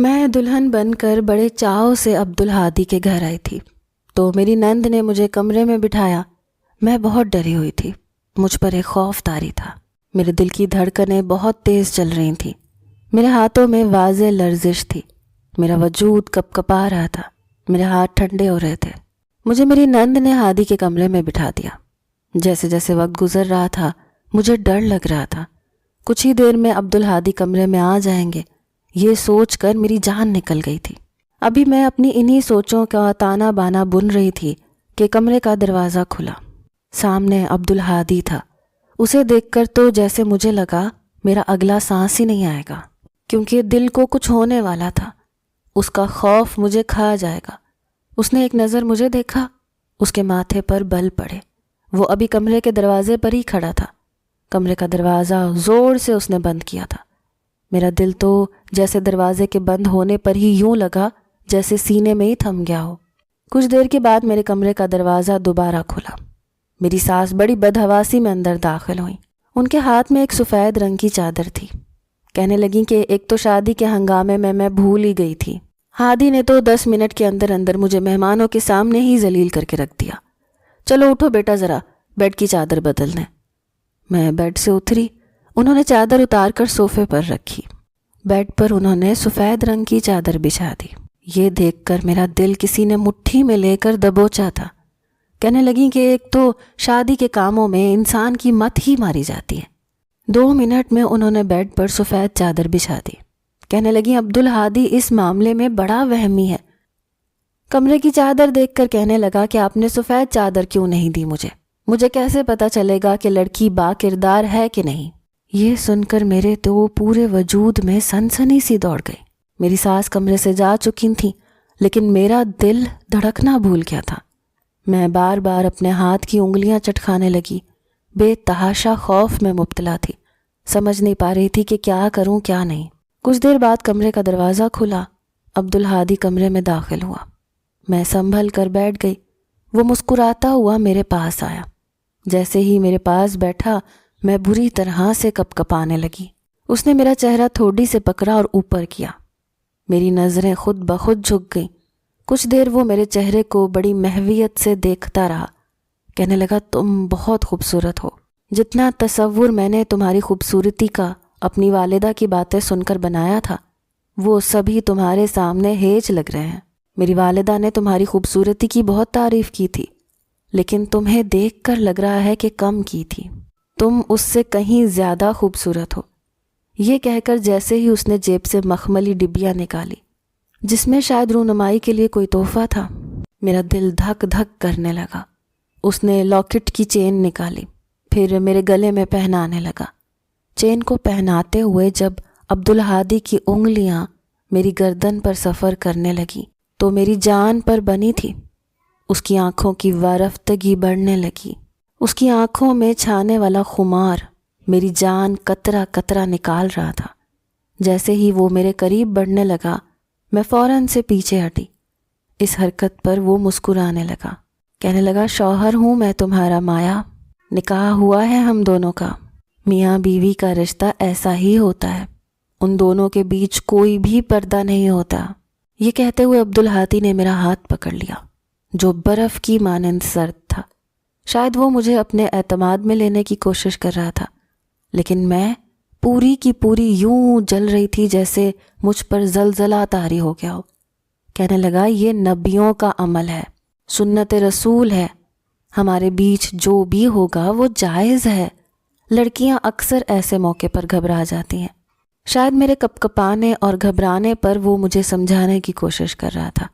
میں دلہن بن کر بڑے چاؤ سے عبدالہادی کے گھر آئی تھی تو میری نند نے مجھے کمرے میں بٹھایا۔ میں بہت ڈری ہوئی تھی، مجھ پر ایک خوف طاری تھا۔ میرے دل کی دھڑکنیں بہت تیز چل رہی تھیں، میرے ہاتھوں میں واضح لرزش تھی، میرا وجود کپ کپا رہا تھا، میرے ہاتھ ٹھنڈے ہو رہے تھے۔ مجھے میری نند نے ہادی کے کمرے میں بٹھا دیا۔ جیسے جیسے وقت گزر رہا تھا مجھے ڈر لگ رہا تھا، کچھ ہی دیر میں عبدالہادی کمرے میں آ جائیں گے، یہ سوچ کر میری جان نکل گئی تھی۔ ابھی میں اپنی انہی سوچوں کا تانا بانا بن رہی تھی کہ کمرے کا دروازہ کھلا۔ سامنے عبدالہادی تھا۔ اسے دیکھ کر تو جیسے مجھے لگا میرا اگلا سانس ہی نہیں آئے گا، کیونکہ دل کو کچھ ہونے والا تھا۔ اس کا خوف مجھے کھا جائے گا۔ اس نے ایک نظر مجھے دیکھا، اس کے ماتھے پر بل پڑے۔ وہ ابھی کمرے کے دروازے پر ہی کھڑا تھا۔ کمرے کا دروازہ زور سے اس نے بند کیا تھا۔ میرا دل تو جیسے دروازے کے بند ہونے پر ہی یوں لگا جیسے سینے میں ہی تھم گیا ہو۔ کچھ دیر کے بعد میرے کمرے کا دروازہ دوبارہ کھلا۔ میری ساس بڑی بدحواسی میں اندر داخل ہوئیں۔ ان کے ہاتھ میں ایک سفید رنگ کی چادر تھی۔ کہنے لگیں کہ ایک تو شادی کے ہنگامے میں بھول ہی گئی تھی، ہادی نے تو 10 منٹ کے اندر اندر مجھے مہمانوں کے سامنے ہی ذلیل کر کے رکھ دیا۔ چلو اٹھو بیٹا، ذرا بیڈ کی چادر بدل دیں۔ میں بیڈ سے اتری۔ انہوں نے چادر اتار کر صوفے پر رکھی۔ بیڈ پر انہوں نے سفید رنگ کی چادر بچھا دی۔ یہ دیکھ کر میرا دل کسی نے مٹھی میں لے کر دبوچا تھا۔ کہنے لگیں کہ ایک تو شادی کے کاموں میں انسان کی مت ہی ماری جاتی ہے۔ 2 منٹ میں انہوں نے بیڈ پر سفید چادر بچھا دی۔ کہنے لگیں عبدالہادی اس معاملے میں بڑا وہمی ہے۔ کمرے کی چادر دیکھ کر کہنے لگا کہ آپ نے سفید چادر کیوں نہیں دی مجھے کیسے پتا چلے گا کہ لڑکی با کردار ہے کہ نہیں؟ یہ سن کر میرے تو پورے وجود میں سنسنی سی دوڑ گئی۔ میری ساس کمرے سے جا چکی تھی، لیکن میرا دل دھڑکنا بھول گیا تھا۔ میں بار بار اپنے ہاتھ کی انگلیاں چٹکانے لگی، بے تحاشا خوف میں مبتلا تھی، سمجھ نہیں پا رہی تھی کہ کیا کروں کیا نہیں۔ کچھ دیر بعد کمرے کا دروازہ کھلا، عبدالہادی کمرے میں داخل ہوا۔ میں سنبھل کر بیٹھ گئی۔ وہ مسکراتا ہوا میرے پاس آیا۔ جیسے ہی میرے پاس بیٹھا میں بری طرح سے کپ کپانے لگی۔ اس نے میرا چہرہ تھوڑی سے پکڑا اور اوپر کیا۔ میری نظریں خود بخود جھک گئیں۔ کچھ دیر وہ میرے چہرے کو بڑی محویت سے دیکھتا رہا۔ کہنے لگا تم بہت خوبصورت ہو۔ جتنا تصور میں نے تمہاری خوبصورتی کا اپنی والدہ کی باتیں سن کر بنایا تھا وہ سبھی تمہارے سامنے ہیج لگ رہے ہیں۔ میری والدہ نے تمہاری خوبصورتی کی بہت تعریف کی تھی، لیکن تمہیں دیکھ کر لگ رہا ہے کہ کم کی تھی۔ تم اس سے کہیں زیادہ خوبصورت ہو۔ یہ کہہ کر جیسے ہی اس نے جیب سے مخملی ڈبیا نکالی جس میں شاید رونمائی کے لیے کوئی تحفہ تھا، میرا دل دھک دھک کرنے لگا۔ اس نے لاکٹ کی چین نکالی، پھر میرے گلے میں پہنانے لگا۔ چین کو پہناتے ہوئے جب عبدالہادی کی انگلیاں میری گردن پر سفر کرنے لگی تو میری جان پر بنی تھی۔ اس کی آنکھوں کی وارفتگی بڑھنے لگی۔ اس کی آنکھوں میں چھانے والا خمار میری جان قطرہ قطرہ نکال رہا تھا۔ جیسے ہی وہ میرے قریب بڑھنے لگا میں فوراً سے پیچھے ہٹی۔ اس حرکت پر وہ مسکرانے لگا۔ کہنے لگا شوہر ہوں میں تمہارا مایا، نکاح ہوا ہے ہم دونوں کا، میاں بیوی کا رشتہ ایسا ہی ہوتا ہے، ان دونوں کے بیچ کوئی بھی پردہ نہیں ہوتا۔ یہ کہتے ہوئے عبدالہادی نے میرا ہاتھ پکڑ لیا جو برف کی مانند سرد تھا۔ شاید وہ مجھے اپنے اعتماد میں لینے کی کوشش کر رہا تھا، لیکن میں پوری کی پوری یوں جل رہی تھی جیسے مجھ پر زلزلہ طاری ہو گیا ہو۔ کہنے لگا یہ نبیوں کا عمل ہے، سنت رسول ہے، ہمارے بیچ جو بھی ہوگا وہ جائز ہے۔ لڑکیاں اکثر ایسے موقع پر گھبرا جاتی ہیں۔ شاید میرے کپ کپانے اور گھبرانے پر وہ مجھے سمجھانے کی کوشش کر رہا تھا،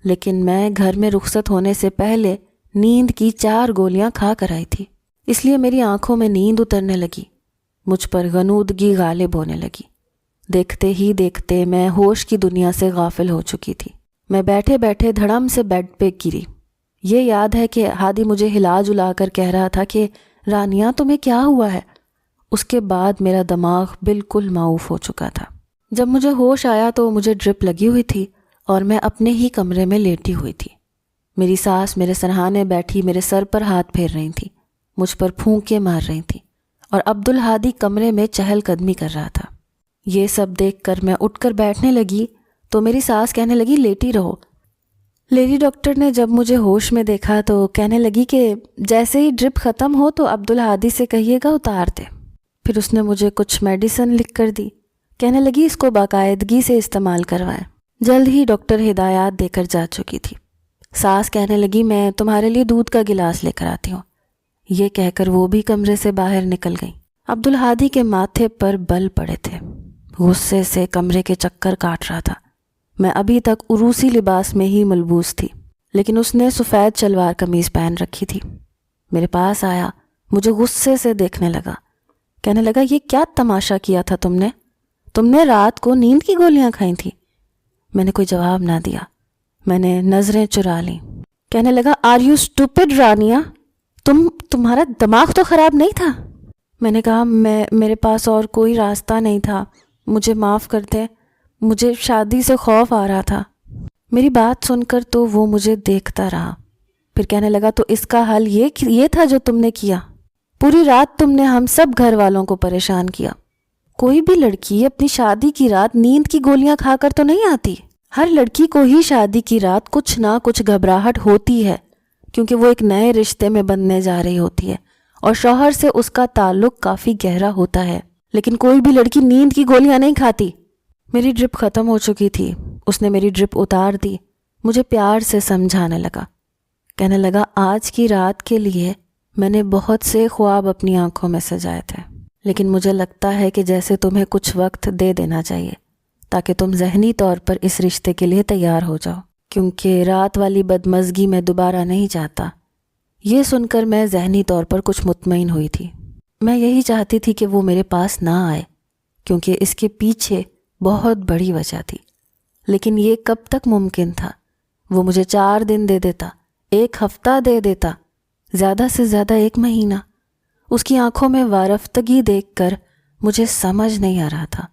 لیکن میں گھر میں رخصت ہونے سے پہلے نیند کی 4 گولیاں کھا کر آئی تھی، اس لیے میری آنکھوں میں نیند اترنے لگی، مجھ پر غنودگی غالب ہونے لگی۔ دیکھتے ہی دیکھتے میں ہوش کی دنیا سے غافل ہو چکی تھی۔ میں بیٹھے بیٹھے دھڑم سے بیڈ پہ گری۔ یہ یاد ہے کہ ہادی مجھے ہلا جلا کر کہہ رہا تھا کہ رانیہ تمہیں کیا ہوا ہے؟ اس کے بعد میرا دماغ بالکل معوف ہو چکا تھا۔ جب مجھے ہوش آیا تو مجھے ڈرپ لگی ہوئی تھی اور میں اپنے ہی کمرے میں لیٹی ہوئی تھی۔ میری ساس میرے سرہانے بیٹھی میرے سر پر ہاتھ پھیر رہی تھی، مجھ پر پھونکے مار رہی تھی، اور عبدالہادی کمرے میں چہل قدمی کر رہا تھا۔ یہ سب دیکھ کر میں اٹھ کر بیٹھنے لگی تو میری ساس کہنے لگی لیٹی رہو۔ لیڈی ڈاکٹر نے جب مجھے ہوش میں دیکھا تو کہنے لگی کہ جیسے ہی ڈرپ ختم ہو تو عبدالہادی سے کہیے گا اتار دے۔ پھر اس نے مجھے کچھ میڈیسن لکھ کر دی، کہنے لگی اس کو باقاعدگی سے استعمال کروائیں۔ جلد ہی ڈاکٹر ہدایات دے کر جا چکی تھی۔ ساس کہنے لگی میں تمہارے لیے دودھ کا گلاس لے کر آتی ہوں۔ یہ کہہ کر وہ بھی کمرے سے باہر نکل گئی۔ عبدالہادی کے ماتھے پر بل پڑے تھے، غصے سے کمرے کے چکر کاٹ رہا تھا۔ میں ابھی تک عروسی لباس میں ہی ملبوس تھی، لیکن اس نے سفید شلوار قمیض پہن رکھی تھی۔ میرے پاس آیا، مجھے غصے سے دیکھنے لگا، کہنے لگا یہ کیا تماشا کیا تھا تم نے رات کو نیند کی گولیاں کھائی تھی؟ میں نے کوئی جواب نہ دیا، میں نے نظریں چرا لیں۔ کہنے لگا آر یو اسٹوپڈ رانیہ، تمہارا دماغ تو خراب نہیں تھا؟ میں نے کہا میرے پاس اور کوئی راستہ نہیں تھا، مجھے معاف کر دے، مجھے شادی سے خوف آ رہا تھا۔ میری بات سن کر تو وہ مجھے دیکھتا رہا، پھر کہنے لگا تو اس کا حل یہ تھا جو تم نے کیا؟ پوری رات تم نے ہم سب گھر والوں کو پریشان کیا۔ کوئی بھی لڑکی اپنی شادی کی رات نیند کی گولیاں کھا کر تو نہیں آتی۔ ہر لڑکی کو ہی شادی کی رات کچھ نہ کچھ گھبراہٹ ہوتی ہے، کیونکہ وہ ایک نئے رشتے میں بندھنے جا رہی ہوتی ہے اور شوہر سے اس کا تعلق کافی گہرا ہوتا ہے، لیکن کوئی بھی لڑکی نیند کی گولیاں نہیں کھاتی۔ میری ڈرپ ختم ہو چکی تھی، اس نے میری ڈرپ اتار دی، مجھے پیار سے سمجھانے لگا، کہنے لگا آج کی رات کے لیے میں نے بہت سے خواب اپنی آنکھوں میں سجائے تھے، لیکن مجھے لگتا ہے کہ جیسے تمہیں کچھ وقت دے دینا چاہیے تاکہ تم ذہنی طور پر اس رشتے کے لیے تیار ہو جاؤ، کیونکہ رات والی بدمزگی میں دوبارہ نہیں چاہتا۔ یہ سن کر میں ذہنی طور پر کچھ مطمئن ہوئی تھی۔ میں یہی چاہتی تھی کہ وہ میرے پاس نہ آئے، کیونکہ اس کے پیچھے بہت بڑی وجہ تھی، لیکن یہ کب تک ممکن تھا؟ وہ مجھے 4 دن دے دیتا، 1 ہفتہ دے دیتا، زیادہ سے زیادہ 1 مہینہ۔ اس کی آنکھوں میں وارفتگی دیکھ کر مجھے سمجھ نہیں آ رہا تھا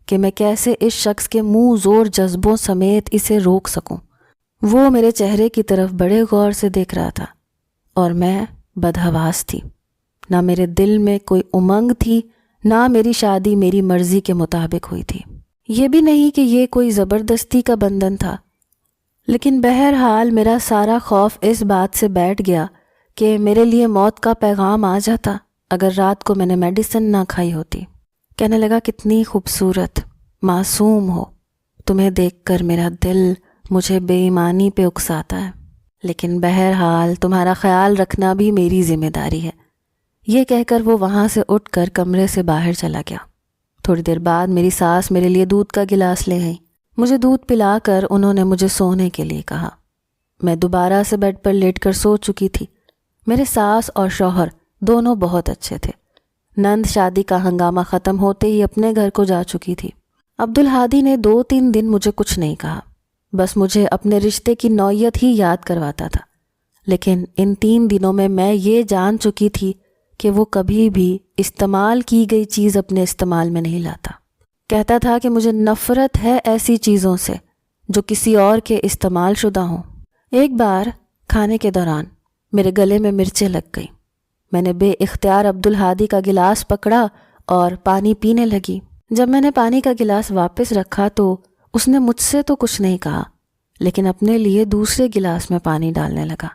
کہ میں کیسے اس شخص کے منہ زور جذبوں سمیت اسے روک سکوں۔ وہ میرے چہرے کی طرف بڑے غور سے دیکھ رہا تھا اور میں بدحواس تھی، نہ میرے دل میں کوئی امنگ تھی، نہ میری شادی میری مرضی کے مطابق ہوئی تھی۔ یہ بھی نہیں کہ یہ کوئی زبردستی کا بندھن تھا، لیکن بہرحال میرا سارا خوف اس بات سے بیٹھ گیا کہ میرے لیے موت کا پیغام آ جاتا اگر رات کو میں نے میڈیسن نہ کھائی ہوتی۔ کہنے لگا کتنی خوبصورت، معصوم ہو، تمہیں دیکھ کر میرا دل مجھے بے ایمانی پہ اکساتا ہے، لیکن بہرحال تمہارا خیال رکھنا بھی میری ذمہ داری ہے۔ یہ کہہ کر وہ وہاں سے اٹھ کر کمرے سے باہر چلا گیا۔ تھوڑی دیر بعد میری ساس میرے لیے دودھ کا گلاس لے آئی، مجھے دودھ پلا کر انہوں نے مجھے سونے کے لیے کہا۔ میں دوبارہ سے بیڈ پر لیٹ کر سو چکی تھی۔ میرے ساس اور شوہر دونوں بہت اچھے تھے۔ نند شادی کا ہنگامہ ختم ہوتے ہی اپنے گھر کو جا چکی تھی۔ عبدالہادی نے 2-3 دن مجھے کچھ نہیں کہا، بس مجھے اپنے رشتے کی نوعیت ہی یاد کرواتا تھا، لیکن ان 3 دنوں میں یہ جان چکی تھی کہ وہ کبھی بھی استعمال کی گئی چیز اپنے استعمال میں نہیں لاتا۔ کہتا تھا کہ مجھے نفرت ہے ایسی چیزوں سے جو کسی اور کے استعمال شدہ ہوں۔ ایک بار کھانے کے دوران میرے گلے میں مرچیں لگ گئیں۔ میں نے بے اختیار عبدالہادی کا گلاس پکڑا اور پانی پینے لگی۔ جب میں نے پانی کا گلاس واپس رکھا تو اس نے مجھ سے تو کچھ نہیں کہا، لیکن اپنے لیے دوسرے گلاس میں پانی ڈالنے لگا۔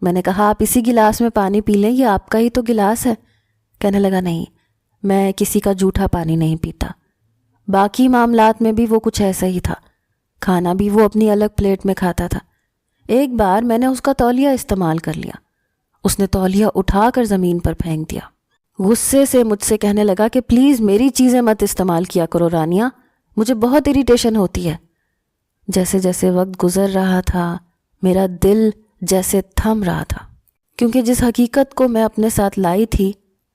میں نے کہا آپ اسی گلاس میں پانی پی لیں، یہ آپ کا ہی تو گلاس ہے۔ کہنے لگا نہیں، میں کسی کا جھوٹا پانی نہیں پیتا۔ باقی معاملات میں بھی وہ کچھ ایسا ہی تھا، کھانا بھی وہ اپنی الگ پلیٹ میں کھاتا تھا۔ ایک بار میں نے اس کا تولیہ استعمال کر لیا، اس نے تولیہ اٹھا کر زمین پر پھینک دیا۔ غصے سے مجھ سے کہنے لگا کہ پلیز میری چیزیں مت استعمال کیا کرو رانیہ، مجھے بہت اریٹیشن ہوتی ہے۔ جیسے جیسے وقت گزر رہا تھا میرا دل جیسے تھم رہا تھا، کیونکہ جس حقیقت کو میں اپنے ساتھ لائی تھی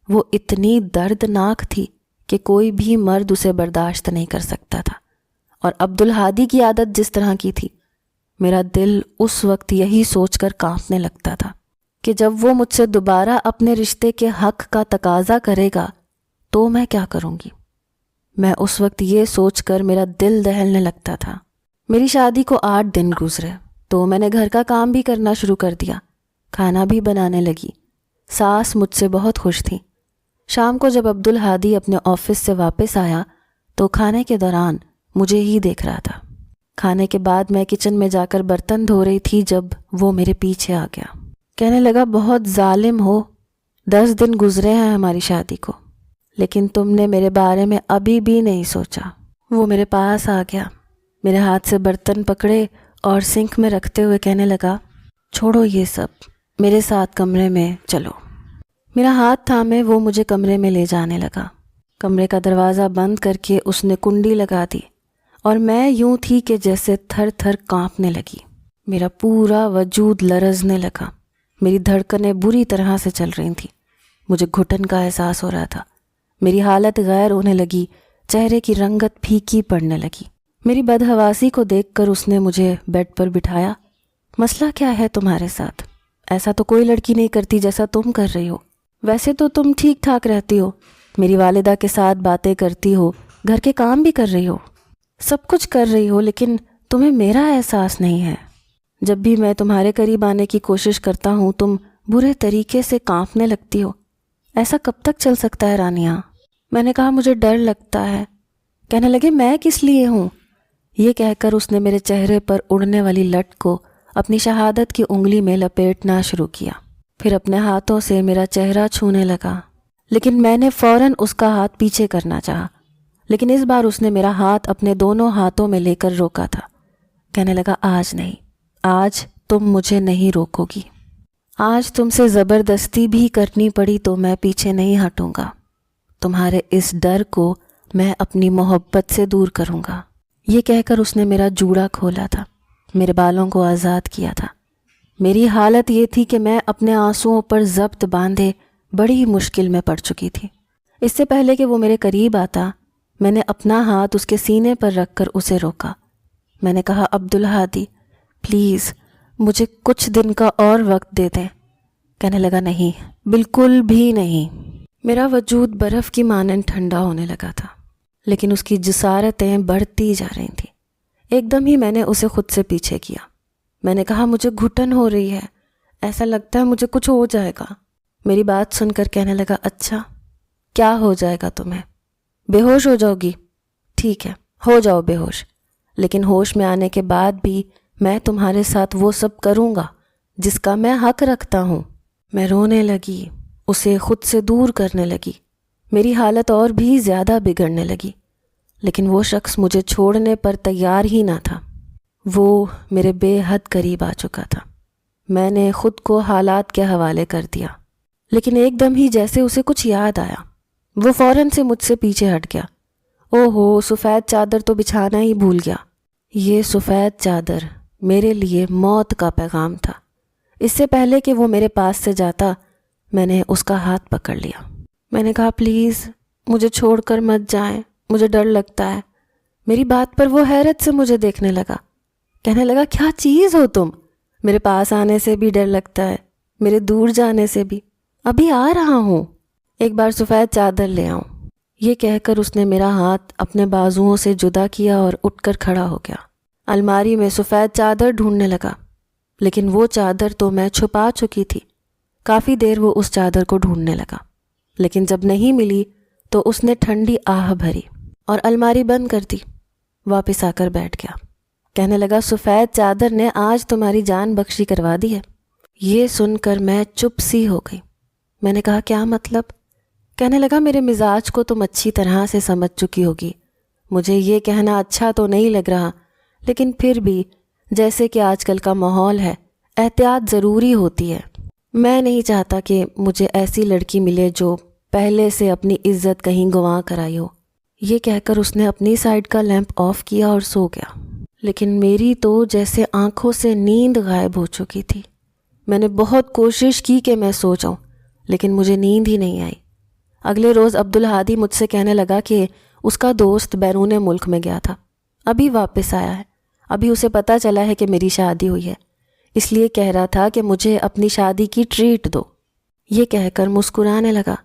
وہ اتنی دردناک تھی کہ کوئی بھی مرد اسے برداشت نہیں کر سکتا تھا، اور عبدالہادی کی عادت جس طرح کی تھی، میرا دل اس وقت یہی سوچ کر کانپنے لگتا تھا کہ جب وہ مجھ سے دوبارہ اپنے رشتے کے حق کا تقاضا کرے گا تو میں کیا کروں گی۔ میں اس وقت یہ سوچ کر میرا دل دہلنے لگتا تھا۔ میری شادی کو 8 دن گزرے تو میں نے گھر کا کام بھی کرنا شروع کر دیا، کھانا بھی بنانے لگی۔ ساس مجھ سے بہت خوش تھی۔ شام کو جب عبدالہادی اپنے آفس سے واپس آیا تو کھانے کے دوران مجھے ہی دیکھ رہا تھا۔ کھانے کے بعد میں کچن میں جا کر برتن دھو رہی تھی جب وہ میرے پیچھے آ گیا۔ کہنے لگا بہت ظالم ہو، 10 دن گزرے ہیں ہماری شادی کو، لیکن تم نے میرے بارے میں ابھی بھی نہیں سوچا۔ وہ میرے پاس آ گیا، میرے ہاتھ سے برتن پکڑے اور سنک میں رکھتے ہوئے کہنے لگا چھوڑو یہ سب، میرے ساتھ کمرے میں چلو۔ میرا ہاتھ تھامے وہ مجھے کمرے میں لے جانے لگا۔ کمرے کا دروازہ بند کر کے اس نے کنڈی لگا دی اور میں یوں تھی کہ جیسے تھر تھر کانپنے لگی۔ میرا پورا وجود لرزنے لگا، میری دھڑکنیں بری طرح سے چل رہی تھیں، مجھے گھٹن کا احساس ہو رہا تھا، میری حالت غیر ہونے لگی، چہرے کی رنگت پھیکی پڑنے لگی۔ میری بدحواسی کو دیکھ کر اس نے مجھے بیڈ پر بٹھایا۔ مسئلہ کیا ہے تمہارے ساتھ؟ ایسا تو کوئی لڑکی نہیں کرتی جیسا تم کر رہی ہو۔ ویسے تو تم ٹھیک ٹھاک رہتی ہو، میری والدہ کے ساتھ باتیں کرتی ہو، گھر کے کام بھی کر رہی ہو، سب کچھ کر رہی ہو، لیکن تمہیں میرا احساس نہیں ہے۔ جب بھی میں تمہارے قریب آنے کی کوشش کرتا ہوں تم برے طریقے سے کانپنے لگتی ہو۔ ایسا کب تک چل سکتا ہے رانیہ؟ میں نے کہا مجھے ڈر لگتا ہے۔ کہنے لگے میں کس لیے ہوں؟ یہ کہہ کر اس نے میرے چہرے پر اڑنے والی لٹ کو اپنی شہادت کی انگلی میں لپیٹنا شروع کیا، پھر اپنے ہاتھوں سے میرا چہرہ چھونے لگا، لیکن میں نے فوراً اس کا ہاتھ پیچھے کرنا چاہا، لیکن اس بار اس نے میرا ہاتھ اپنے دونوں ہاتھوں میں لے کر روکا تھا۔ کہنے لگا آج نہیں، آج تم مجھے نہیں روکو گی، آج تم سے زبردستی بھی کرنی پڑی تو میں پیچھے نہیں ہٹوں گا، تمہارے اس ڈر کو میں اپنی محبت سے دور کروں گا۔ یہ کہہ کر اس نے میرا جوڑا کھولا تھا، میرے بالوں کو آزاد کیا تھا۔ میری حالت یہ تھی کہ میں اپنے آنسوؤں پر ضبط باندھے بڑی مشکل میں پڑ چکی تھی۔ اس سے پہلے کہ وہ میرے قریب آتا، میں نے اپنا ہاتھ اس کے سینے پر رکھ کر اسے روکا۔ میں نے کہا عبدالہادی پلیز مجھے کچھ دن کا اور وقت دے دیں۔ کہنے لگا نہیں، بالکل بھی نہیں۔ میرا وجود برف کی مانند ٹھنڈا ہونے لگا تھا، لیکن اس کی جسارتیں بڑھتی جا رہی تھیں۔ ایک دم ہی میں نے اسے خود سے پیچھے کیا۔ میں نے کہا مجھے گھٹن ہو رہی ہے، ایسا لگتا ہے مجھے کچھ ہو جائے گا۔ میری بات سن کر کہنے لگا اچھا کیا ہو جائے گا تمہیں؟ بے ہوش ہو جاؤ گی؟ ٹھیک ہے ہو جاؤ بے ہوش، لیکن ہوش میں آنے کے بعد بھی میں تمہارے ساتھ وہ سب کروں گا جس کا میں حق رکھتا ہوں۔ میں رونے لگی، اسے خود سے دور کرنے لگی، میری حالت اور بھی زیادہ بگڑنے لگی، لیکن وہ شخص مجھے چھوڑنے پر تیار ہی نہ تھا۔ وہ میرے بے حد قریب آ چکا تھا۔ میں نے خود کو حالات کے حوالے کر دیا، لیکن ایک دم ہی جیسے اسے کچھ یاد آیا، وہ فوراً سے مجھ سے پیچھے ہٹ گیا۔ اوہو، سفید چادر تو بچھانا ہی بھول گیا۔ یہ سفید چادر میرے لیے موت کا پیغام تھا۔ اس سے پہلے کہ وہ میرے پاس سے جاتا، میں نے اس کا ہاتھ پکڑ لیا۔ میں نے کہا پلیز مجھے چھوڑ کر مت جائیں، مجھے ڈر لگتا ہے۔ میری بات پر وہ حیرت سے مجھے دیکھنے لگا، کہنے لگا کیا چیز ہو تم؟ میرے پاس آنے سے بھی ڈر لگتا ہے، میرے دور جانے سے بھی۔ ابھی آ رہا ہوں، ایک بار سفید چادر لے آؤں۔ یہ کہہ کر اس نے میرا ہاتھ اپنے بازوؤں سے جدا کیا اور اٹھ کر کھڑا ہو گیا۔ الماری میں سفید چادر ڈھونڈنے لگا، لیکن وہ چادر تو میں چھپا چکی تھی۔ کافی دیر وہ اس چادر کو ڈھونڈنے لگا، لیکن جب نہیں ملی تو اس نے ٹھنڈی آہ بھری اور الماری بند کر دی۔ واپس آ کر بیٹھ گیا، کہنے لگا سفید چادر نے آج تمہاری جان بخشی کروا دی ہے۔ یہ سن کر میں چپ سی ہو گئی۔ میں نے کہا کیا مطلب؟ کہنے لگا میرے مزاج کو تم اچھی طرح سے سمجھ چکی ہوگی، مجھے یہ کہنا اچھا تو نہیں لگ رہا، لیکن پھر بھی جیسے کہ آج کل کا ماحول ہے، احتیاط ضروری ہوتی ہے۔ میں نہیں چاہتا کہ مجھے ایسی لڑکی ملے جو پہلے سے اپنی عزت کہیں گنوا کر آئی ہو۔ یہ کہہ کر اس نے اپنی سائڈ کا لیمپ آف کیا اور سو گیا، لیکن میری تو جیسے آنکھوں سے نیند غائب ہو چکی تھی۔ میں نے بہت کوشش کی کہ میں سو جاؤں، لیکن مجھے نیند ہی نہیں آئی۔ اگلے روز عبدالہادی مجھ سے کہنے لگا کہ اس کا دوست بیرون ملک میں گیا تھا، ابھی واپس آیا ہے، ابھی اسے پتہ چلا ہے کہ میری شادی ہوئی ہے، اس لیے کہہ رہا تھا کہ مجھے اپنی شادی کی ٹریٹ دو۔ یہ کہہ کر مسکرانے لگا،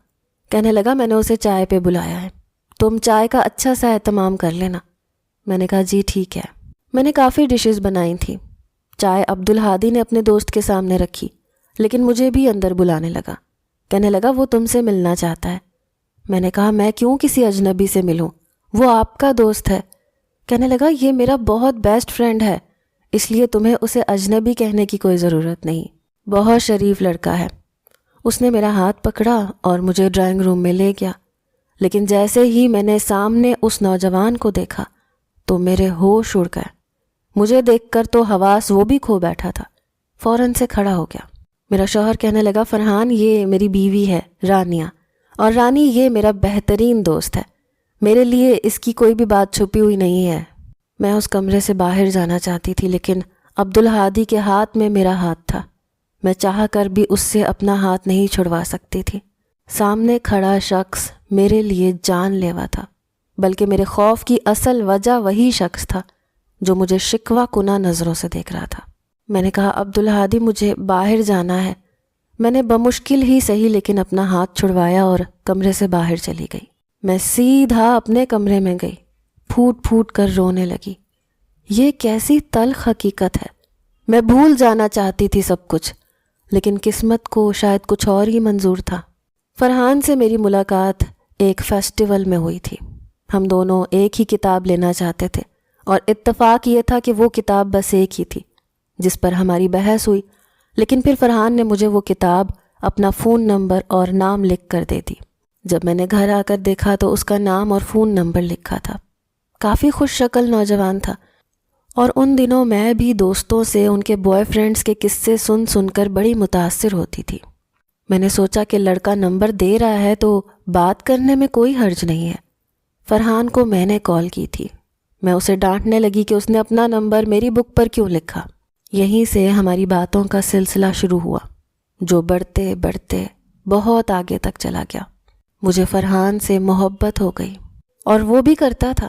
کہنے لگا میں نے اسے چائے پہ بلایا ہے، تم چائے کا اچھا سا اہتمام کر لینا۔ میں نے کہا جی ٹھیک ہے۔ میں نے کافی ڈشز بنائی تھیں۔ چائے عبدالہادی نے اپنے دوست کے سامنے رکھی، لیکن مجھے بھی اندر بلانے لگا، کہنے لگا وہ تم سے ملنا چاہتا ہے۔ میں نے کہا میں کیوں کسی اجنبی سے ملوں، وہ آپ کا دوست ہے۔ کہنے لگا یہ میرا بہت بیسٹ فرینڈ ہے، اس لیے تمہیں اسے اجنبی کہنے کی کوئی ضرورت نہیں، بہت شریف لڑکا ہے۔ اس نے میرا ہاتھ پکڑا اور مجھے ڈرائنگ روم میں لے گیا، لیکن جیسے ہی میں نے سامنے اس نوجوان کو دیکھا تو میرے ہوش اڑ گئے۔ مجھے دیکھ کر تو حواس وہ بھی کھو بیٹھا تھا، فوراً سے کھڑا ہو گیا۔ میرا شوہر کہنے لگا فرحان یہ میری بیوی ہے رانیہ، اور رانی یہ میرا بہترین دوست ہے، میرے لیے اس کی کوئی بھی بات چھپی ہوئی نہیں ہے۔ میں اس کمرے سے باہر جانا چاہتی تھی، لیکن عبدالہادی کے ہاتھ میں میرا ہاتھ تھا، میں چاہ کر بھی اس سے اپنا ہاتھ نہیں چھڑوا سکتی تھی۔ سامنے کھڑا شخص میرے لیے جان لیوا تھا، بلکہ میرے خوف کی اصل وجہ وہی شخص تھا جو مجھے شکوہ کناں نظروں سے دیکھ رہا تھا۔ میں نے کہا عبدالہادی مجھے باہر جانا ہے۔ میں نے بمشکل ہی صحیح لیکن اپنا ہاتھ چھڑوایا اور کمرے سے باہر چلی گئی۔ میں سیدھا اپنے کمرے میں گئی، پھوٹ پھوٹ کر رونے لگی۔ یہ کیسی تلخ حقیقت ہے، میں بھول جانا چاہتی تھی سب کچھ، لیکن قسمت کو شاید کچھ اور ہی منظور تھا۔ فرحان سے میری ملاقات ایک فیسٹیول میں ہوئی تھی۔ ہم دونوں ایک ہی کتاب لینا چاہتے تھے، اور اتفاق یہ تھا کہ وہ کتاب بس ایک ہی تھی جس پر ہماری بحث ہوئی، لیکن پھر فرحان نے مجھے وہ کتاب اپنا فون نمبر اور نام لکھ کر دے دی۔ جب میں نے گھر آ کر دیکھا تو اس کا نام اور فون نمبر لکھا تھا۔ کافی خوش شکل نوجوان تھا، اور ان دنوں میں بھی دوستوں سے ان کے بوائے فرینڈز کے قصے سن سن کر بڑی متاثر ہوتی تھی۔ میں نے سوچا کہ لڑکا نمبر دے رہا ہے تو بات کرنے میں کوئی حرج نہیں ہے۔ فرحان کو میں نے کال کی تھی۔ میں اسے ڈانٹنے لگی کہ اس نے اپنا نمبر میری بک پر کیوں لکھا۔ یہیں سے ہماری باتوں کا سلسلہ شروع ہوا، جو بڑھتے بڑھتے بہت آگے تک چلا گیا۔ مجھے فرحان سے محبت ہو گئی، اور وہ بھی کرتا تھا۔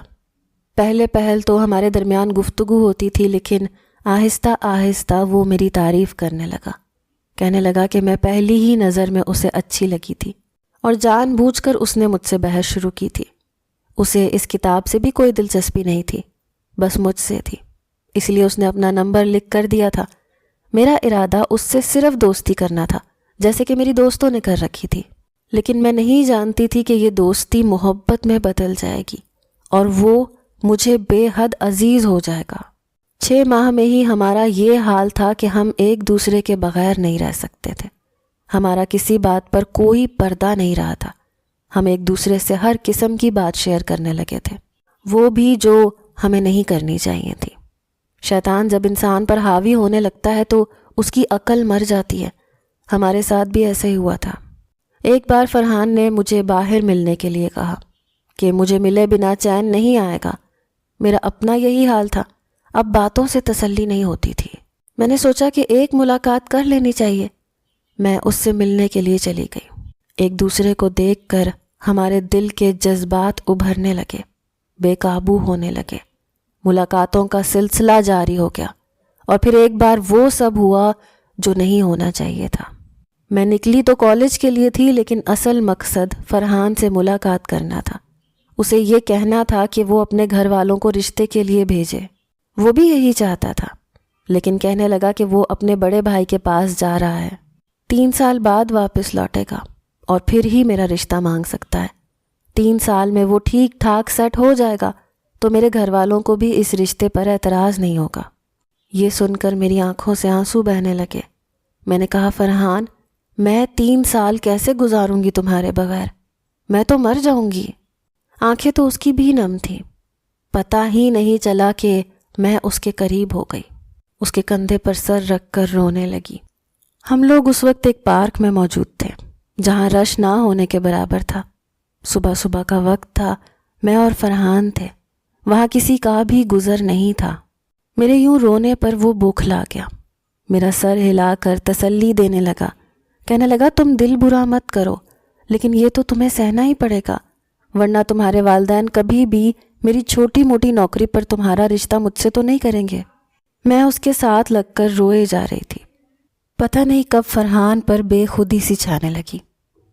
پہلے پہل تو ہمارے درمیان گفتگو ہوتی تھی، لیکن آہستہ آہستہ وہ میری تعریف کرنے لگا، کہنے لگا کہ میں پہلی ہی نظر میں اسے اچھی لگی تھی، اور جان بوجھ کر اس نے مجھ سے بحث شروع کی تھی۔ اسے اس کتاب سے بھی کوئی دلچسپی نہیں تھی، بس مجھ سے تھی، اس لیے اس نے اپنا نمبر لکھ کر دیا تھا۔ میرا ارادہ اس سے صرف دوستی کرنا تھا، جیسے کہ میری دوستوں نے کر رکھی تھی، لیکن میں نہیں جانتی تھی کہ یہ دوستی محبت میں بدل جائے گی، اور وہ مجھے بے حد عزیز ہو جائے گا۔ 6 ماہ میں ہی ہمارا یہ حال تھا کہ ہم ایک دوسرے کے بغیر نہیں رہ سکتے تھے۔ ہمارا کسی بات پر کوئی پردہ نہیں رہا تھا، ہم ایک دوسرے سے ہر قسم کی بات شیئر کرنے لگے تھے، وہ بھی جو ہمیں نہیں کرنی چاہیے تھی۔ شیطان جب انسان پر حاوی ہونے لگتا ہے تو اس کی عقل مر جاتی ہے، ہمارے ساتھ بھی ایسا ہی ہوا تھا۔ ایک بار فرحان نے مجھے باہر ملنے کے لیے کہا کہ مجھے ملے بنا چین نہیں آئے گا۔ میرا اپنا یہی حال تھا، اب باتوں سے تسلی نہیں ہوتی تھی۔ میں نے سوچا کہ ایک ملاقات کر لینی چاہیے۔ میں اس سے ملنے کے لیے چلی گئی۔ ایک دوسرے کو دیکھ کر ہمارے دل کے جذبات ابھرنے لگے، بے قابو ہونے لگے۔ ملاقاتوں کا سلسلہ جاری ہو گیا، اور پھر ایک بار وہ سب ہوا جو نہیں ہونا چاہیے تھا۔ میں نکلی تو کالج کے لیے تھی، لیکن اصل مقصد فرحان سے ملاقات کرنا تھا۔ اسے یہ کہنا تھا کہ وہ اپنے گھر والوں کو رشتے کے لیے بھیجے۔ وہ بھی یہی چاہتا تھا، لیکن کہنے لگا کہ وہ اپنے بڑے بھائی کے پاس جا رہا ہے، 3 سال بعد واپس لوٹے گا، اور پھر ہی میرا رشتہ مانگ سکتا ہے۔ 3 سال میں وہ ٹھیک ٹھاک سیٹ ہو جائے گا تو میرے گھر والوں کو بھی اس رشتے پر اعتراض نہیں ہوگا۔ یہ سن کر میری آنکھوں سے آنسو بہنے لگے۔ میں نے کہا فرحان، میں 3 سال کیسے گزاروں گی تمہارے بغیر؟ میں تو مر جاؤں گی۔ آنکھیں تو اس کی بھی نم تھیں، پتہ ہی نہیں چلا کہ میں اس کے قریب ہو گئی، اس کے کندھے پر سر رکھ کر رونے لگی۔ ہم لوگ اس وقت ایک پارک میں موجود تھے جہاں رش نہ ہونے کے برابر تھا۔ صبح صبح کا وقت تھا، میں اور فرحان تھے، وہاں کسی کا بھی گزر نہیں تھا۔ میرے یوں رونے پر وہ بوکھلا گیا، میرا سر ہلا کر تسلی دینے لگا، کہنے لگا تم دل برا مت کرو، لیکن یہ تو تمہیں سہنا ہی پڑے گا، ورنہ تمہارے والدین کبھی بھی میری چھوٹی موٹی نوکری پر تمہارا رشتہ مجھ سے تو نہیں کریں گے۔ میں اس کے ساتھ لگ کر روئے جا رہی تھی۔ پتہ نہیں کب فرحان پر بے خودی سی چھانے لگی۔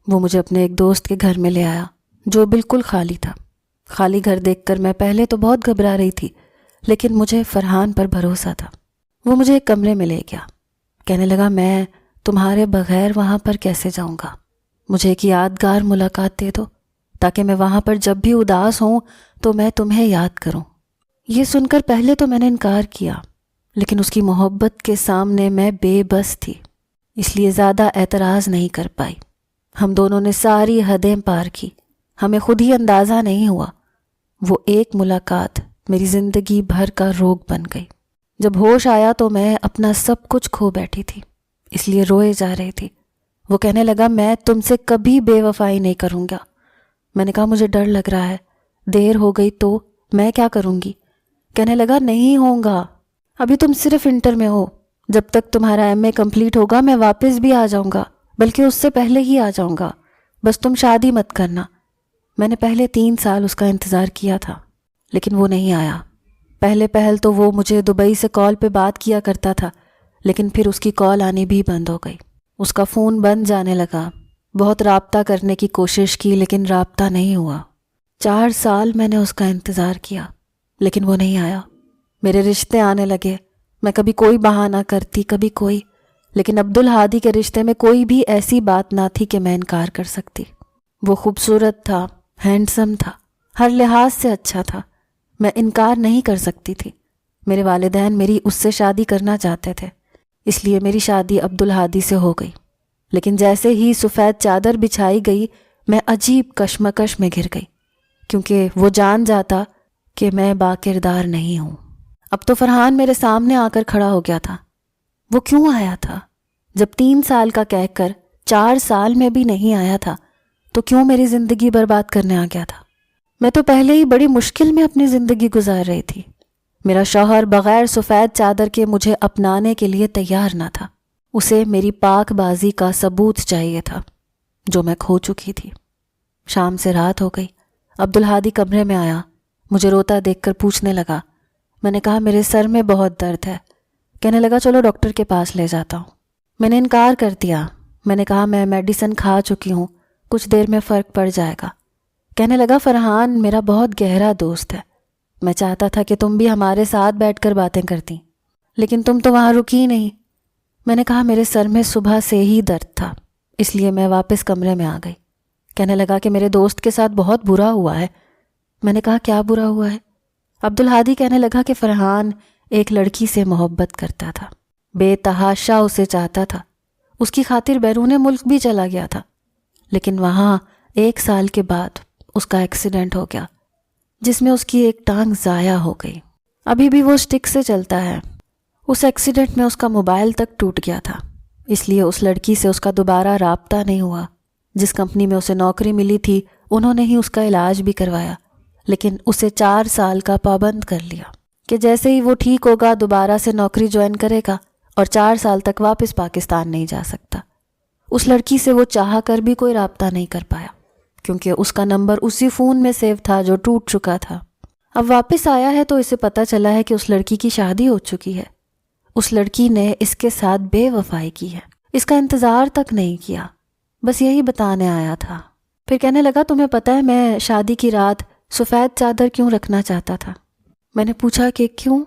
وہ مجھے اپنے ایک دوست کے گھر میں لے آیا جو بالکل خالی تھا۔ خالی گھر دیکھ کر میں پہلے تو بہت گھبرا رہی تھی، لیکن مجھے فرحان پر بھروسہ تھا۔ وہ مجھے ایک کمرے میں لے گیا، کہنے لگا میں تمہارے بغیر وہاں پر کیسے جاؤں گا، مجھے ایک یادگار ملاقات دے دو تاکہ میں وہاں پر جب بھی اداس ہوں تو میں تمہیں یاد کروں۔ یہ سن کر پہلے تو میں نے انکار کیا، لیکن اس کی محبت کے سامنے میں بے بس تھی، اس لیے زیادہ اعتراض نہیں کر پائی۔ ہم دونوں نے ساری حدیں پار کی، ہمیں خود ہی اندازہ نہیں ہوا۔ وہ ایک ملاقات میری زندگی بھر کا روگ بن گئی۔ جب ہوش آیا تو میں اپنا سب کچھ کھو بیٹھی تھی، اس لیے روئے جا رہی تھی۔ وہ کہنے لگا میں تم سے کبھی بے وفائی نہیں کروں گا۔ میں نے کہا مجھے ڈر لگ رہا ہے، دیر ہو گئی تو میں کیا کروں گی؟ کہنے لگا نہیں ہوں گا، ابھی تم صرف انٹر میں ہو، جب تک تمہارا ایم اے کمپلیٹ ہوگا میں واپس بھی آ جاؤں گا، بلکہ اس سے پہلے ہی آ جاؤں گا، بس تم شادی مت کرنا۔ میں نے پہلے 3 سال اس کا انتظار کیا تھا، لیکن وہ نہیں آیا۔ پہل تو وہ مجھے دبئی سے کال پہ بات کیا کرتا تھا، لیکن پھر اس کی کال آنی بھی بند ہو گئی، اس کا فون بند جانے لگا۔ بہت رابطہ کرنے کی کوشش کی لیکن رابطہ نہیں ہوا۔ 4 سال میں نے اس کا انتظار کیا، لیکن وہ نہیں آیا۔ میرے رشتے آنے لگے، میں کبھی کوئی بہانہ کرتی، کبھی کوئی، لیکن عبدالہادی کے رشتے میں کوئی بھی ایسی بات نہ تھی کہ میں انکار کر سکتی۔ وہ خوبصورت تھا، ہینڈسم تھا، ہر لحاظ سے اچھا تھا، میں انکار نہیں کر سکتی تھی۔ میرے والدین میری اس سے شادی کرنا چاہتے تھے، اس لیے میری شادی عبدالہادی سے ہو گئی۔ لیکن جیسے ہی سفید چادر بچھائی گئی میں عجیب کشمکش میں گھر گئی، کیونکہ وہ جان جاتا کہ میں باکردار نہیں ہوں۔ اب تو فرحان میرے سامنے آ کر کھڑا ہو گیا تھا۔ وہ کیوں آیا تھا؟ جب 3 سال کا کہہ کر 4 سال میں بھی نہیں آیا تھا تو کیوں میری زندگی برباد کرنے آ گیا تھا؟ میں تو پہلے ہی بڑی مشکل میں اپنی زندگی گزار رہی تھی۔ میرا شوہر بغیر سفید چادر کے مجھے اپنانے کے لیے تیار نہ تھا، اسے میری پاک بازی کا ثبوت چاہیے تھا جو میں کھو چکی تھی۔ شام سے رات ہو گئی، عبدالہادی کمرے میں آیا، مجھے روتا دیکھ کر پوچھنے لگا۔ میں نے کہا میرے سر میں بہت درد ہے۔ کہنے لگا چلو ڈاکٹر کے پاس لے جاتا ہوں۔ میں نے انکار کر دیا، میں نے کہا میں میڈیسن کھا چکی ہوں، کچھ دیر میں فرق پڑ جائے گا۔ کہنے لگا فرحان میرا بہت گہرا دوست ہے، میں چاہتا تھا کہ تم بھی ہمارے ساتھ بیٹھ کر باتیں کرتی، لیکن تم تو وہاں رکی نہیں۔ میں نے کہا میرے سر میں صبح سے ہی درد تھا، اس لیے میں واپس کمرے میں آ گئی۔ کہنے لگا کہ میرے دوست کے ساتھ بہت برا ہوا ہے۔ میں نے کہا کیا برا ہوا ہے؟ عبدالہادی کہنے لگا کہ فرحان ایک لڑکی سے محبت کرتا تھا، بے تحاشا اسے چاہتا تھا، اس کی خاطر بیرون ملک بھی چلا گیا تھا، لیکن وہاں 1 سال کے بعد اس کا ایکسیڈنٹ ہو گیا جس میں اس کی ایک ٹانگ ضائع ہو گئی۔ ابھی بھی وہ اسٹک سے چلتا ہے۔ اس ایکسیڈنٹ میں اس کا موبائل تک ٹوٹ گیا تھا، اس لیے اس لڑکی سے اس کا دوبارہ رابطہ نہیں ہوا۔ جس کمپنی میں اسے نوکری ملی تھی انہوں نے ہی اس کا علاج بھی کروایا، لیکن اسے 4 سال کا پابند کر لیا کہ جیسے ہی وہ ٹھیک ہوگا دوبارہ سے نوکری جوائن کرے گا اور 4 سال تک واپس پاکستان نہیں جا سکتا۔ اس لڑکی سے وہ چاہ کر بھی کوئی رابطہ نہیں کر پایا کیونکہ اس کا نمبر اسی فون میں سیو تھا جو ٹوٹ چکا تھا۔ اب واپس آیا ہے تو اسے پتہ چلا ہے کہ اس لڑکی کی شادی ہو چکی ہے۔ اس لڑکی نے اس کے ساتھ بے وفائی کی ہے، اس کا انتظار تک نہیں کیا، بس یہی بتانے آیا تھا۔ پھر کہنے لگا تمہیں پتہ ہے میں شادی کی رات سفید چادر کیوں رکھنا چاہتا تھا؟ میں نے پوچھا کہ کیوں؟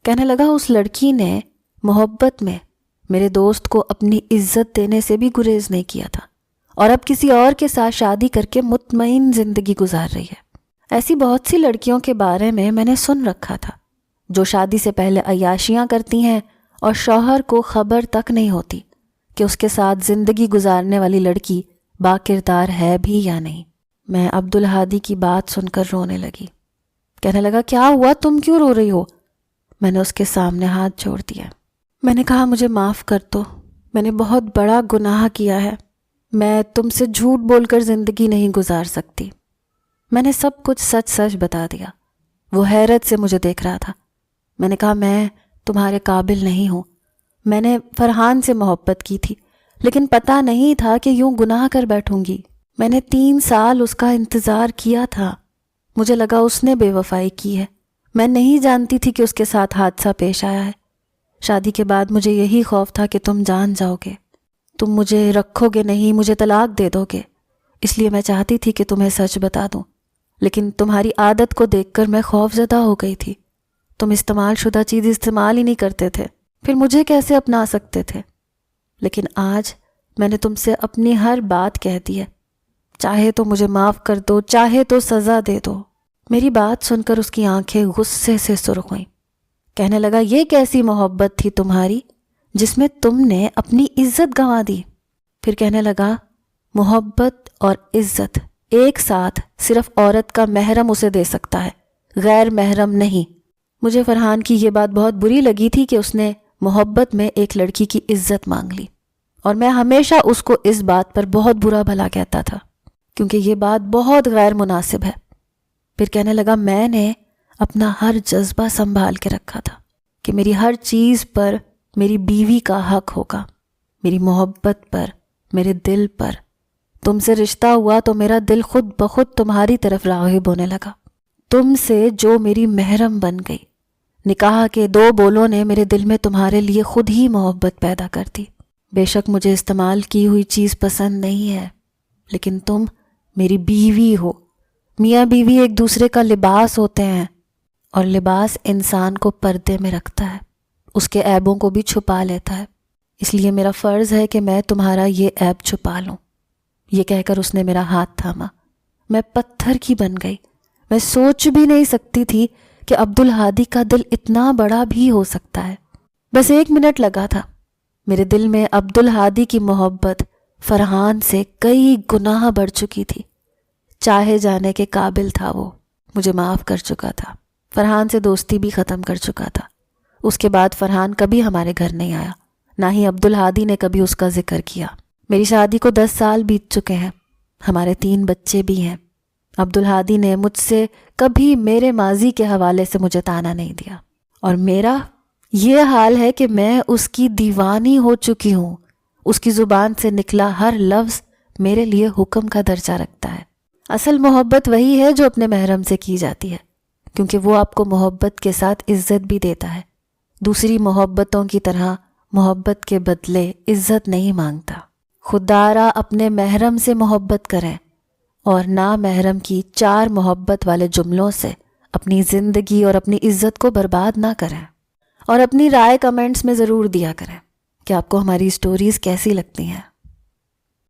کہنے لگا اس لڑکی نے محبت میں میرے دوست کو اپنی عزت دینے سے بھی گریز نہیں کیا تھا اور اب کسی اور کے ساتھ شادی کر کے مطمئن زندگی گزار رہی ہے۔ ایسی بہت سی لڑکیوں کے بارے میں نے سن رکھا تھا جو شادی سے پہلے عیاشیاں کرتی ہیں اور شوہر کو خبر تک نہیں ہوتی کہ اس کے ساتھ زندگی گزارنے والی لڑکی باکردار ہے بھی یا نہیں۔ میں عبدالہادی کی بات سن کر رونے لگی۔ کہنے لگا کیا ہوا، تم کیوں رو رہی ہو؟ میں نے اس کے سامنے ہاتھ جوڑ دیا۔ میں نے کہا مجھے معاف کر دو، میں نے بہت بڑا گناہ کیا ہے، میں تم سے جھوٹ بول کر زندگی نہیں گزار سکتی۔ میں نے سب کچھ سچ سچ بتا دیا۔ وہ حیرت سے مجھے دیکھ رہا تھا۔ میں نے کہا میں تمہارے قابل نہیں ہوں، میں نے فرحان سے محبت کی تھی لیکن پتہ نہیں تھا کہ یوں گناہ کر بیٹھوں گی۔ میں نے 3 سال اس کا انتظار کیا تھا، مجھے لگا اس نے بے وفائی کی ہے، میں نہیں جانتی تھی کہ اس کے ساتھ حادثہ پیش آیا ہے۔ شادی کے بعد مجھے یہی خوف تھا کہ تم جان جاؤ گے، تم مجھے رکھو گے نہیں، مجھے طلاق دے دو گے، اس لیے میں چاہتی تھی کہ تمہیں سچ بتا دوں، لیکن تمہاری عادت کو دیکھ کر میں خوف زدہ ہو گئی تھی۔ تم استعمال شدہ چیز استعمال ہی نہیں کرتے تھے، پھر مجھے کیسے اپنا سکتے تھے؟ لیکن آج میں نے تم سے اپنی ہر بات کہہ دی ہے، چاہے تو مجھے معاف کر دو، چاہے تو سزا دے دو۔ میری بات سن کر اس کی آنکھیں غصے سے سرخ ہوئیں۔ کہنے لگا، یہ کیسی محبت تھی تمہاری جس میں تم نے اپنی عزت گنوا دی؟ پھر کہنے لگا، محبت اور عزت ایک ساتھ صرف عورت کا محرم اسے دے سکتا ہے، غیر محرم نہیں۔ مجھے فرحان کی یہ بات بہت بری لگی تھی کہ اس نے محبت میں ایک لڑکی کی عزت مانگ لی، اور میں ہمیشہ اس کو اس بات پر بہت برا بھلا کہتا تھا کیونکہ یہ بات بہت غیر مناسب ہے۔ پھر کہنے لگا، میں نے اپنا ہر جذبہ سنبھال کے رکھا تھا کہ میری ہر چیز پر میری بیوی کا حق ہوگا، میری محبت پر، میرے دل پر۔ تم سے رشتہ ہوا تو میرا دل خود بخود تمہاری طرف راغب ہونے لگا، تم سے جو میری محرم بن گئی۔ نکاح کے 2 بولوں نے میرے دل میں تمہارے لیے خود ہی محبت پیدا کر دی۔ بے شک مجھے استعمال کی ہوئی چیز پسند نہیں ہے، لیکن تم میری بیوی ہو۔ میاں بیوی ایک دوسرے کا لباس ہوتے ہیں، اور لباس انسان کو پردے میں رکھتا ہے، اس کے عیبوں کو بھی چھپا لیتا ہے۔ اس لیے میرا فرض ہے کہ میں تمہارا یہ عیب چھپا لوں۔ یہ کہہ کر اس نے میرا ہاتھ تھاما۔ میں پتھر کی بن گئی۔ میں سوچ بھی نہیں سکتی تھی کہ عبدالہادی کا دل اتنا بڑا بھی ہو سکتا ہے۔ بس 1 منٹ لگا تھا۔ میرے دل میں عبدالہادی کی محبت فرحان سے کئی گناہ بڑھ چکی تھی۔ چاہے جانے کے قابل تھا وہ، مجھے معاف کر چکا تھا، فرحان سے دوستی بھی ختم کر چکا تھا۔ اس کے بعد فرحان کبھی ہمارے گھر نہیں آیا، نہ ہی عبدالہادی نے کبھی اس کا ذکر کیا۔ میری شادی کو 10 سال بیت چکے ہیں، ہمارے 3 بچے بھی ہیں۔ عبدالہادی نے مجھ سے کبھی میرے ماضی کے حوالے سے مجھے طعنہ نہیں دیا، اور میرا یہ حال ہے کہ میں اس کی دیوانی ہو چکی ہوں۔ اس کی زبان سے نکلا ہر لفظ میرے لیے حکم کا درجہ رکھتا ہے۔ اصل محبت وہی ہے جو اپنے محرم سے کی جاتی ہے، کیونکہ وہ آپ کو محبت کے ساتھ عزت بھی دیتا ہے۔ دوسری محبتوں کی طرح محبت کے بدلے عزت نہیں مانگتا۔ خوددارا اپنے محرم سے محبت کریں، اور نامحرم کی 4 محبت والے جملوں سے اپنی زندگی اور اپنی عزت کو برباد نہ کریں۔ اور اپنی رائے کمنٹس میں ضرور دیا کریں کہ آپ کو ہماری سٹوریز کیسی لگتی ہیں۔